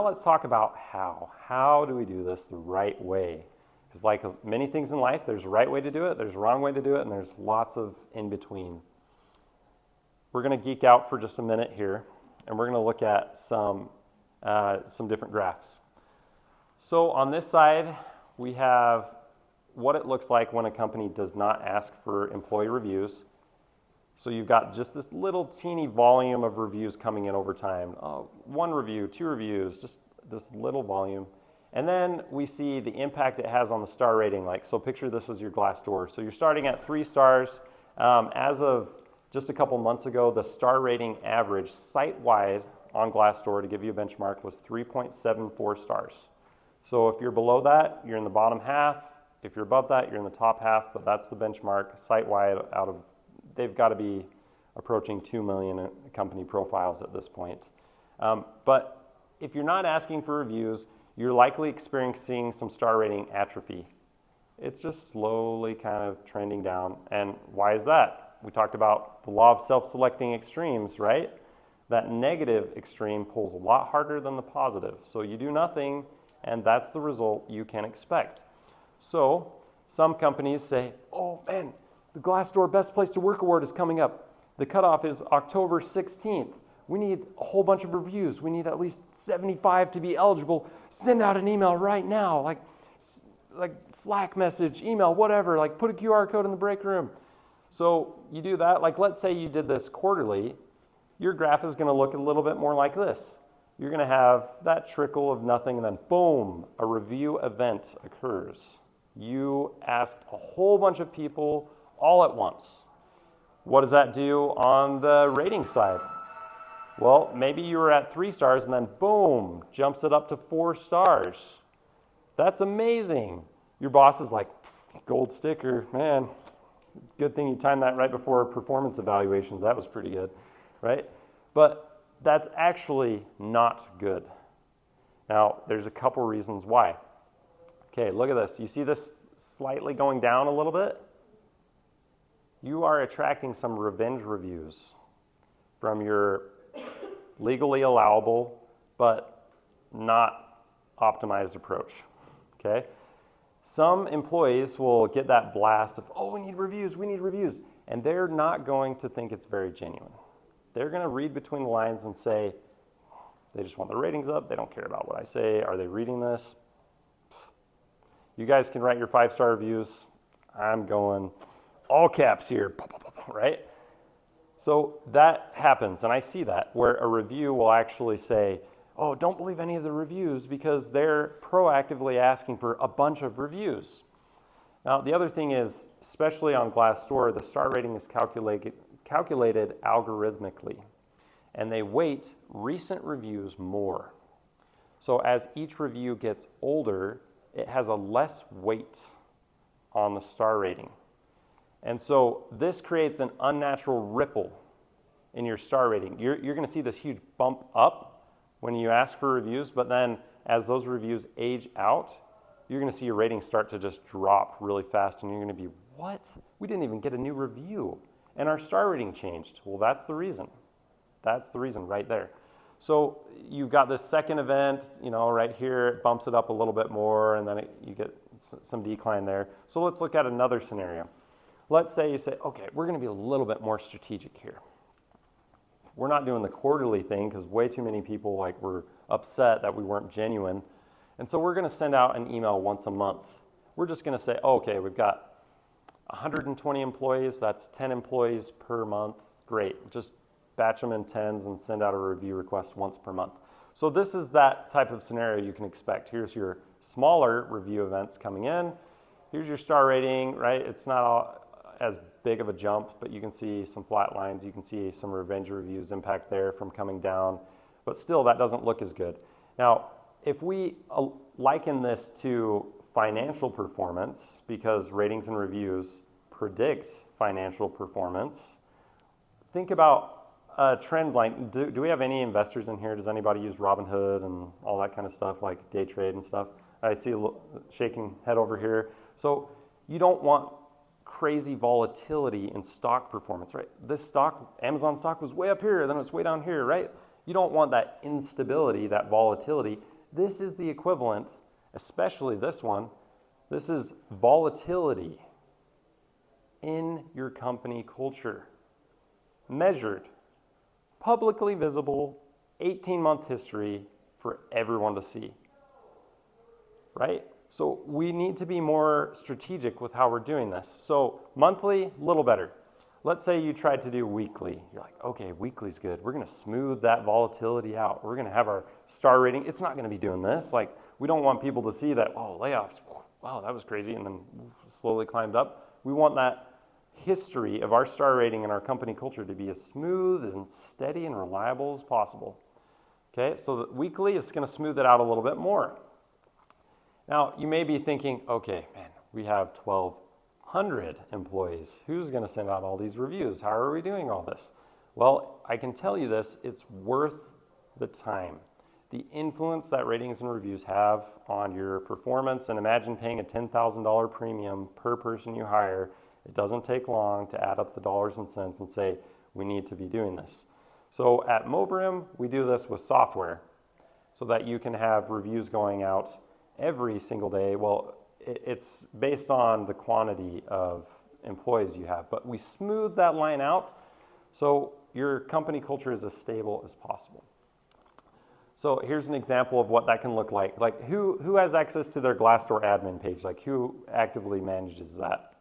now let's talk about how. How do we do this the right way? Because like many things in life, there's a right way to do it, there's a wrong way to do it, and there's lots of in between. We're going to geek out for just a minute here, and we're going to look at some different graphs. So on this side, we have what it looks like when a company does not ask for employee reviews. So you've got just this little teeny volume of reviews coming in over time. Oh, 1 review, 2 reviews, just this little volume. And then we see the impact it has on the star rating. Like, so picture this as your Glassdoor. So you're starting at 3 stars. As of just a couple months ago, the star rating average site-wide on Glassdoor, to give you a benchmark, was 3.74 stars. So if you're below that, you're in the bottom half. If you're above that, you're in the top half, but that's the benchmark site-wide out of, they've got to be approaching 2 million company profiles at this point. But if you're not asking for reviews, you're likely experiencing some star rating atrophy. It's just slowly kind of trending down. And why is that? We talked about the law of self-selecting extremes, right? That negative extreme pulls a lot harder than the positive. So you do nothing, and that's the result you can expect. So some companies say, oh man, the Glassdoor Best Place to Work Award is coming up. The cutoff is October 16th. We need a whole bunch of reviews. We need at least 75 to be eligible. Send out an email right now, like Slack message, email, whatever, like put a QR code in the break room. So you do that, like let's say you did this quarterly, your graph is gonna look a little bit more like this. You're gonna have that trickle of nothing and then boom, a review event occurs. You asked a whole bunch of people all at once. What does that do on the rating side? Well, maybe you were at 3 stars and then boom, jumps it up to 4 stars. That's amazing. Your boss is like, gold sticker, man. Good thing you timed that right before performance evaluations. That was pretty good, right? But that's actually not good. Now, there's a couple reasons why. Okay, look at this. You see this slightly going down a little bit? You are attracting some revenge reviews from your legally allowable but not optimized approach, okay? Some employees will get that blast of, oh, we need reviews, and they're not going to think it's very genuine. They're going to read between the lines and say, they just want their ratings up, they don't care about what I say, are they reading this? You guys can write your 5-star reviews. I'm going all caps here, right? So that happens, and I see that, where a review will actually say, oh, don't believe any of the reviews because they're proactively asking for a bunch of reviews. Now, the other thing is, especially on Glassdoor, the star rating is calculated algorithmically, and they weight recent reviews more. So as each review gets older, it has a less weight on the star rating. And so this creates an unnatural ripple in your star rating. You're going to see this huge bump up when you ask for reviews, but then as those reviews age out, you're going to see your rating start to just drop really fast, and you're going to be, what? We didn't even get a new review, and our star rating changed. Well, that's the reason. That's the reason right there. So you've got this second event, right here, it bumps it up a little bit more, and then you get some decline there. So let's look at another scenario. Let's say you say, okay, we're going to be a little bit more strategic here. We're not doing the quarterly thing because way too many people were upset that we weren't genuine. And so we're going to send out an email once a month. We're just going to say, okay, we've got 120 employees. That's 10 employees per month. Great. Just batch them in 10s and send out a review request once per month. So this is that type of scenario you can expect. Here's your smaller review events coming in. Here's your star rating, right? It's not as big of a jump, but you can see some flat lines. You can see some revenge reviews impact there from coming down, but still that doesn't look as good. Now, if we liken this to financial performance, because ratings and reviews predict financial performance, think about a trend line. Do we have any investors in here? Does anybody use Robinhood and all that kind of stuff, like day trade and stuff? I see a shaking head over here. So you don't want crazy volatility in stock performance, right? This stock, Amazon stock was way up here, then it's way down here, right? You don't want that instability, that volatility. this is the equivalent, especially this one, this is volatility in your company culture. Measured, publicly visible, 18-month history for everyone to see, right? So we need to be more strategic with how we're doing this. So monthly, a little better. Let's say you tried to do weekly. You're like, okay, weekly's good. We're gonna smooth that volatility out. We're gonna have our star rating. It's not gonna be doing this. Like, we don't want people to see that, oh, layoffs, wow, that was crazy, and then slowly climbed up. We want that history of our star rating and our company culture to be as smooth and steady and reliable as possible. Okay, so the weekly is gonna smooth it out a little bit more. Now, you may be thinking, okay, man, we have 1,200 employees. Who's going to send out all these reviews? How are we doing all this? Well, I can tell you this, it's worth the time. The influence that ratings and reviews have on your performance, and imagine paying a $10,000 premium per person you hire. It doesn't take long to add up the dollars and cents and say, we need to be doing this. So at Mobrium, we do this with software so that you can have reviews going out every single day. Well, it's based on the quantity of employees you have, but we smooth that line out so your company culture is as stable as possible. So here's an example of what that can look like. Like who has access to their Glassdoor admin page? Like who actively manages that?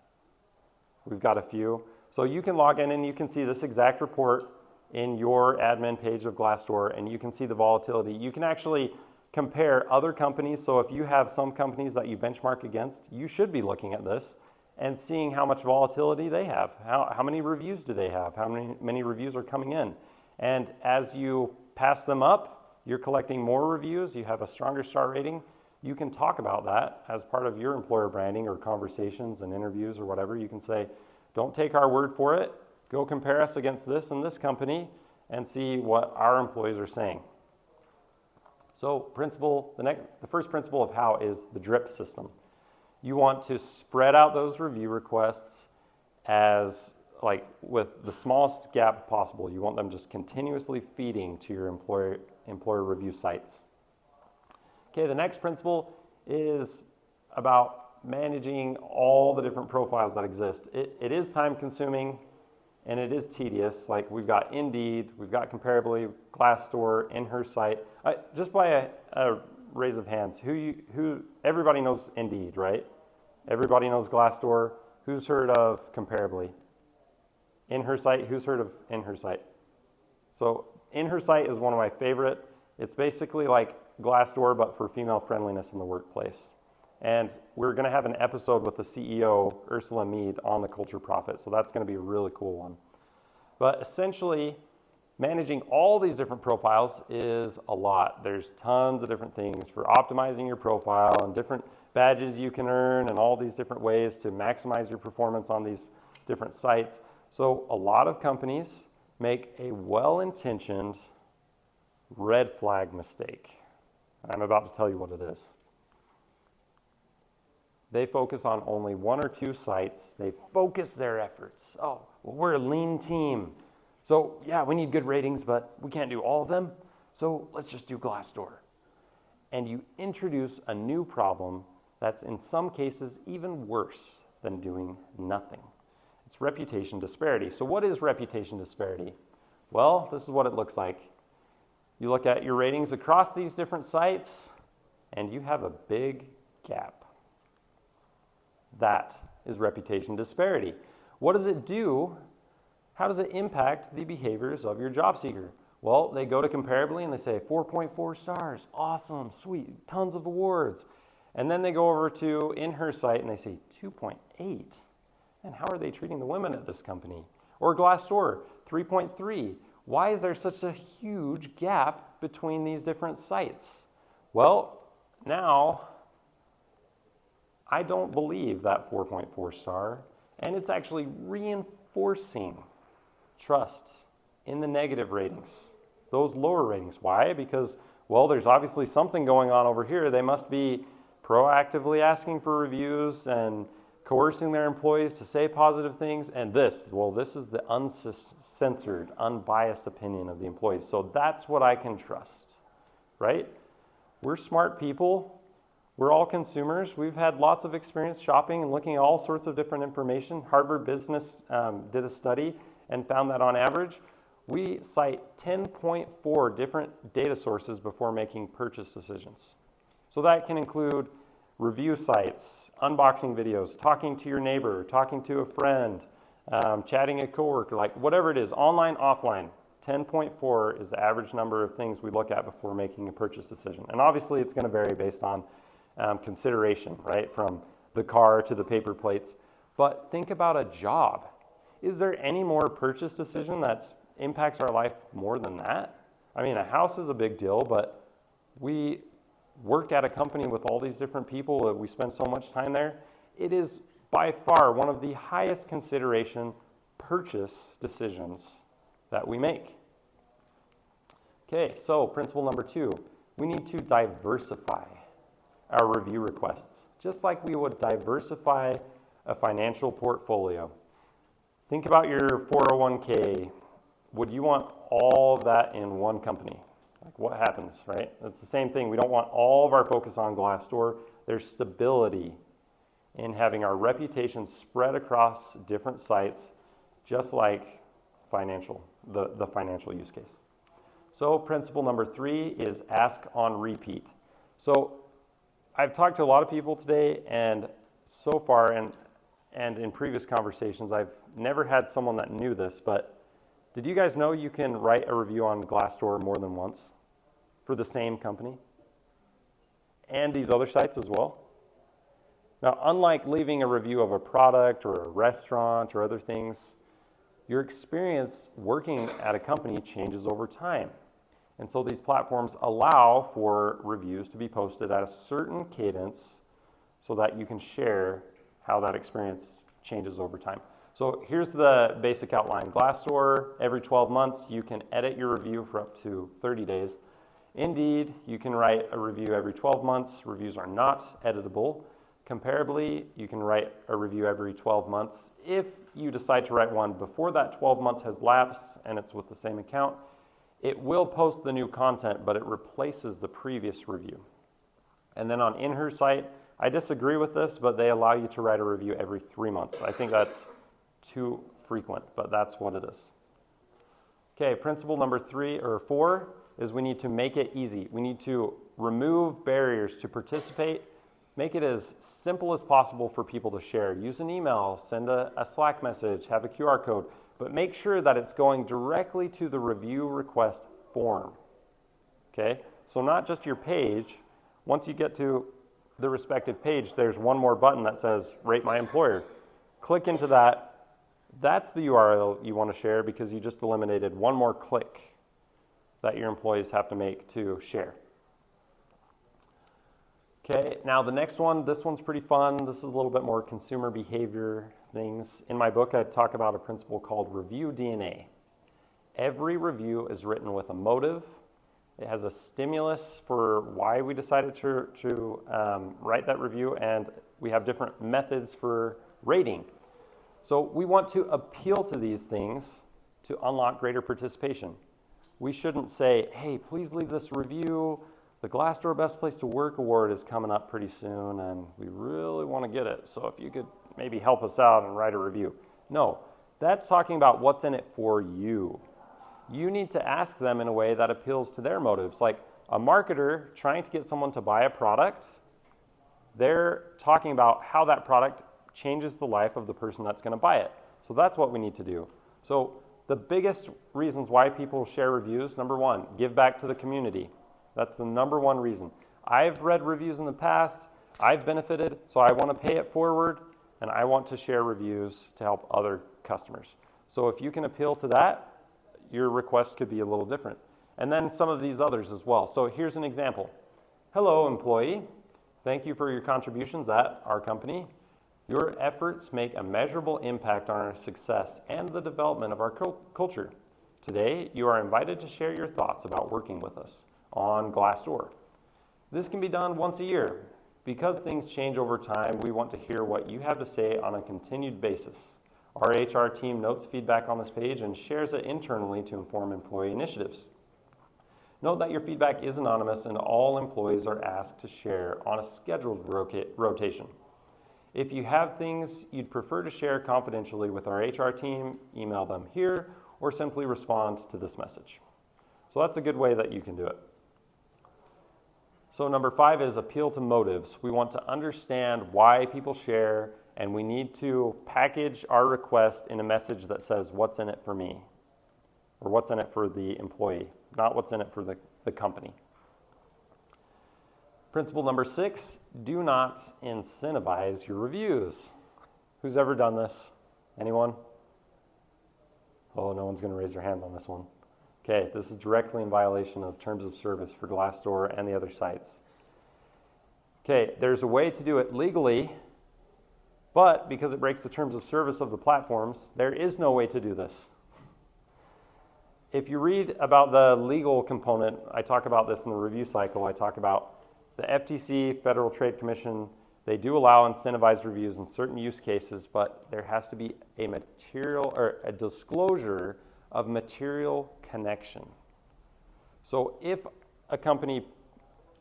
We've got a few. So you can log in and you can see this exact report in your admin page of Glassdoor, and you can see the volatility. You can actually compare other companies. So if you have some companies that you benchmark against, you should be looking at this and seeing how much volatility they have. How many reviews do they have? How many reviews are coming in? And as you pass them up, you're collecting more reviews, you have a stronger star rating. You can talk about that as part of your employer branding or conversations and interviews or whatever. You can say, don't take our word for it. Go compare us against this and this company and see what our employees are saying. So the first principle of how is the drip system. You want to spread out those review requests as with the smallest gap possible. You want them just continuously feeding to your employer review sites. Okay, the next principle is about managing all the different profiles that exist. It is time consuming and it is tedious. Like we've got Indeed, we've got Comparably, Glassdoor, InHerSight. Just by a raise of hands, everybody knows Indeed, right? Everybody knows Glassdoor. Who's heard of Comparably? InHerSight, who's heard of InHerSight? So InHerSight is one of my favorite. It's basically like Glassdoor, but for female friendliness in the workplace. And we're going to have an episode with the CEO, Ursula Mead, on the culture profit. So that's going to be a really cool one. But essentially, managing all these different profiles is a lot. There's tons of different things for optimizing your profile and different badges you can earn and all these different ways to maximize your performance on these different sites. So a lot of companies make a well-intentioned red flag mistake. I'm about to tell you what it is. They focus on only one or two sites. They focus their efforts. Oh, well, we're a lean team. So yeah, we need good ratings, but we can't do all of them. So let's just do Glassdoor. And you introduce a new problem that's in some cases even worse than doing nothing. It's reputation disparity. So what is reputation disparity? Well, this is what it looks like. You look at your ratings across these different sites, and you have a big gap. That is reputation disparity. What does it do? How does it impact the behaviors of your job seeker? Well, they go to Comparably and they say 4.4 stars, awesome, sweet, tons of awards. And then they go over to InHerSight and they say 2.8. And how are they treating the women at this company? Or Glassdoor, 3.3. Why is there such a huge gap between these different sites? Well, now I don't believe that 4.4 star, and it's actually reinforcing trust in the negative ratings, those lower ratings. Why? Because, well, there's obviously something going on over here. They must be proactively asking for reviews and coercing their employees to say positive things. And this is the uncensored, unbiased opinion of the employees. So that's what I can trust, right? We're smart people. We're all consumers. We've had lots of experience shopping and looking at all sorts of different information. Harvard Business did a study and found that on average, we cite 10.4 different data sources before making purchase decisions. So that can include review sites, unboxing videos, talking to your neighbor, talking to a friend, chatting a coworker, like whatever it is, online, offline. 10.4 is the average number of things we look at before making a purchase decision. And obviously it's going to vary based on consideration, right? From the car to the paper plates. But think about a job. Is there any more purchase decision that impacts our life more than that? I mean, a house is a big deal, but we work at a company with all these different people that we spend so much time there. It is by far one of the highest consideration purchase decisions that we make. Okay, so principle number 2, we need to diversify our review requests, just like we would diversify a financial portfolio. Think about your 401k. Would you want all of that in one company? Like what happens, right? It's the same thing. We don't want all of our focus on Glassdoor. There's stability in having our reputation spread across different sites, just like the financial use case. So principle number 3 is ask on repeat. So I've talked to a lot of people today, and so far, and in previous conversations, I've never had someone that knew this, but did you guys know you can write a review on Glassdoor more than once for the same company? And these other sites as well? Now, unlike leaving a review of a product or a restaurant or other things, your experience working at a company changes over time. And so these platforms allow for reviews to be posted at a certain cadence so that you can share how that experience changes over time. So here's the basic outline. Glassdoor, every 12 months, you can edit your review for up to 30 days. Indeed, you can write a review every 12 months. Reviews are not editable. Comparably, you can write a review every 12 months. If you decide to write one before that 12 months has lapsed and it's with the same account, it will post the new content, but it replaces the previous review. And then on InHerSight, I disagree with this, but they allow you to write a review every 3 months. I think that's too frequent, but that's what it is. Okay, principle number 4 is we need to make it easy. We need to remove barriers to participate, make it as simple as possible for people to share. Use an email, send a Slack message, have a QR code, but make sure that it's going directly to the review request form. Okay, so not just your page. Once you get to the respective page, there's one more button that says rate my employer. Click into that. That's the URL you want to share because you just eliminated one more click that your employees have to make to share. Okay, now the next one, this one's pretty fun. This is a little bit more consumer behavior things. In my book, I talk about a principle called review DNA. Every review is written with a motive. It has a stimulus for why we decided to write that review, and we have different methods for rating. So we want to appeal to these things to unlock greater participation. We shouldn't say, hey, please leave this review. The Glassdoor Best Place to Work Award is coming up pretty soon, and we really want to get it. So if you could maybe help us out and write a review. No, that's talking about what's in it for you. You need to ask them in a way that appeals to their motives. Like a marketer trying to get someone to buy a product, they're talking about how that product changes the life of the person that's going to buy it. So that's what we need to do. So the biggest reasons why people share reviews, number 1, give back to the community. That's the number 1 reason. I've read reviews in the past, I've benefited, so I want to pay it forward, and I want to share reviews to help other customers. So if you can appeal to that, your request could be a little different. And then some of these others as well. So here's an example. Hello, employee. Thank you for your contributions at our company. Your efforts make a measurable impact on our success and the development of our culture. Today, you are invited to share your thoughts about working with us on Glassdoor. This can be done once a year. Because things change over time, we want to hear what you have to say on a continued basis. Our HR team notes feedback on this page and shares it internally to inform employee initiatives. Note that your feedback is anonymous and all employees are asked to share on a scheduled rotation. If you have things you'd prefer to share confidentially with our HR team, email them here or simply respond to this message. So that's a good way that you can do it. So number 5 is appeal to motives. We want to understand why people share, and we need to package our request in a message that says what's in it for me, or what's in it for the employee, not what's in it for the company. Principle number 6, do not incentivize your reviews. Who's ever done this? Anyone? Oh, no one's going to raise their hands on this one. Okay, this is directly in violation of terms of service for Glassdoor and the other sites. Okay, there's a way to do it legally, but because it breaks the terms of service of the platforms, there is no way to do this. If you read about the legal component, I talk about this in the review cycle, I talk about the FTC, Federal Trade Commission, they do allow incentivized reviews in certain use cases, but there has to be a material or a disclosure of material connection. So if a company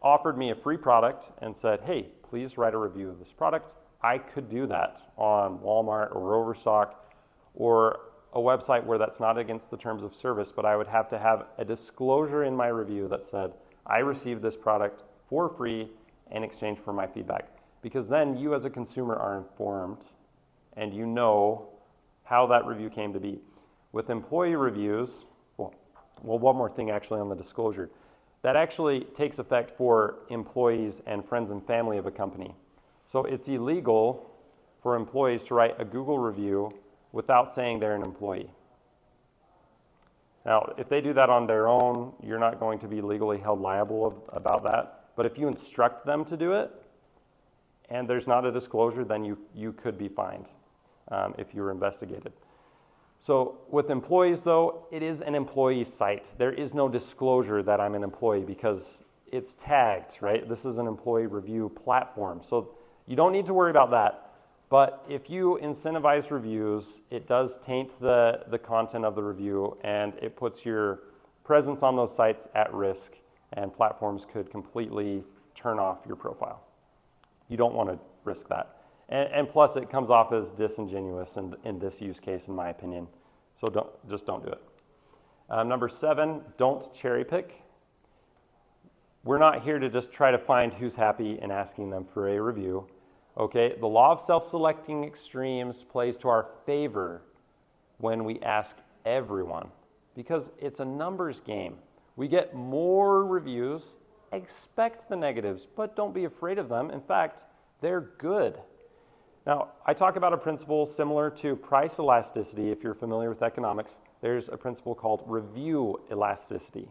offered me a free product and said, hey, please write a review of this product, I could do that on Walmart or Overstock or a website where that's not against the terms of service, but I would have to have a disclosure in my review that said, I received this product for free in exchange for my feedback. Because then you as a consumer are informed and you know how that review came to be. With employee reviews, well, one more thing actually on the disclosure. That actually takes effect for employees and friends and family of a company. So it's illegal for employees to write a Google review without saying they're an employee. Now, if they do that on their own, you're not going to be legally held liable about that. But if you instruct them to do it, and there's not a disclosure, then you could be fined if you were investigated. So with employees, though, it is an employee site. There is no disclosure that I'm an employee because it's tagged, right? This is an employee review platform. So you don't need to worry about that. But if you incentivize reviews, it does taint the content of the review, and it puts your presence on those sites at risk, and platforms could completely turn off your profile. You don't want to risk that. And plus, it comes off as disingenuous in this use case, in my opinion. So don't do it. Number 7, don't cherry pick. We're not here to just try to find who's happy and asking them for a review. Okay, the law of self-selecting extremes plays to our favor when we ask everyone, because it's a numbers game. We get more reviews, expect the negatives, but don't be afraid of them. In fact, they're good. Now, I talk about a principle similar to price elasticity. If you're familiar with economics, there's a principle called review elasticity.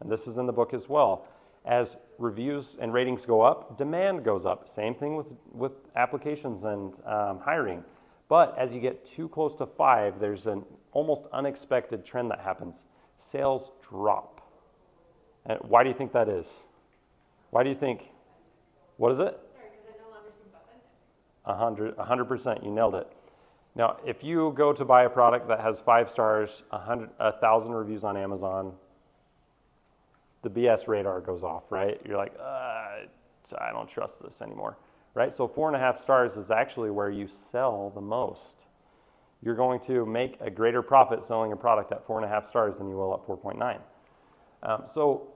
And this is in the book as well. As reviews and ratings go up, demand goes up. Same thing with applications and hiring. But as you get too close to 5, there's an almost unexpected trend that happens. Sales drop. And why do you think that is? Why do you think? What is it? Sorry, because it no longer seems authentic. 100%, you nailed it. Now, if you go to buy a product that has 5 stars, 1,000 reviews on Amazon, the BS radar goes off, right? You're like, I don't trust this anymore, right? So 4.5 stars is actually where you sell the most. You're going to make a greater profit selling a product at 4.5 stars than you will at 4.9. So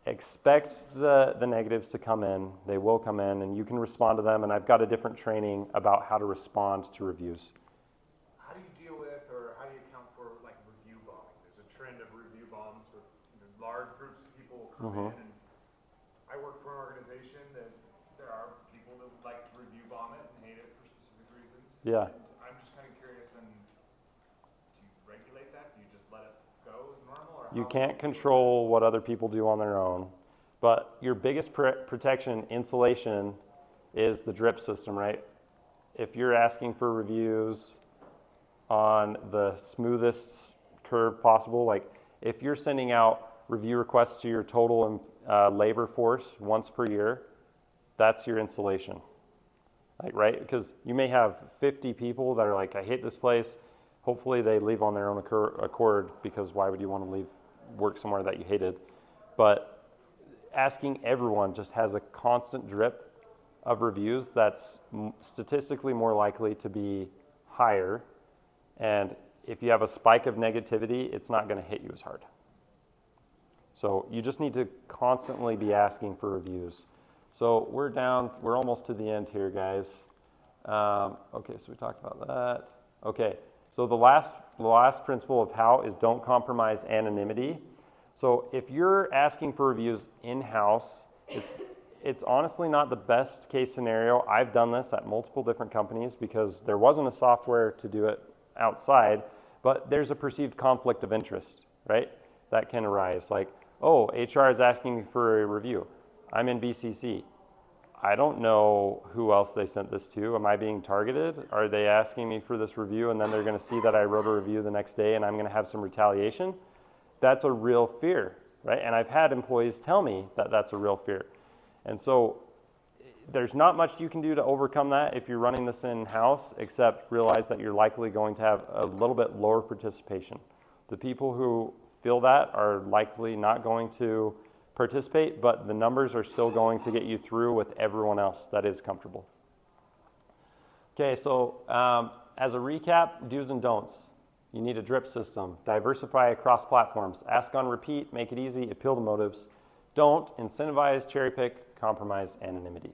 expect the negatives to come in. They will come in, and you can respond to them. And I've got a different training about how to respond to reviews. How do you deal with, or how do you account for, like, review bombing? There's a trend of review bombs where large groups of people will come in, and I work for an organization that there are people that would like to review bomb it and hate it for specific reasons. Yeah. And I'm just kind of curious, and do you regulate that? Do you just let it go as normal? Or You can't control what other people do on their own, but your biggest protection, insulation, is the drip system, right? If you're asking for reviews on the smoothest curve possible, like if you're sending out review requests to your total labor force once per year, that's your insulation, like, right? Because you may have 50 people that are like, I hate this place. Hopefully they leave on their own accord, because why would you want to work somewhere that you hated? but asking everyone just has a constant drip of reviews that's statistically more likely to be higher. And if you have a spike of negativity, it's not going to hit you as hard. So you just need to constantly be asking for reviews. So we're almost to the end here, guys. Okay, so we talked about that. Okay, so the last principle of how is don't compromise anonymity. So if you're asking for reviews in-house, it's honestly not the best case scenario. I've done this at multiple different companies because there wasn't a software to do it outside, but there's a perceived conflict of interest, right? That can arise. Like, oh, HR is asking me for a review. I'm in BCC. I don't know who else they sent this to. Am I being targeted? Are they asking me for this review and then they're going to see that I wrote a review the next day and I'm going to have some retaliation? That's a real fear, right? And I've had employees tell me that that's a real fear. And so there's not much you can do to overcome that if you're running this in-house, except realize that you're likely going to have a little bit lower participation. The people who feel that are likely not going to participate, but the numbers are still going to get you through with everyone else that is comfortable. Okay, so as a recap, do's and don'ts. You need a drip system. Diversify across platforms. Ask on repeat, make it easy, appeal to motives. Don't incentivize, cherry pick, compromise anonymity.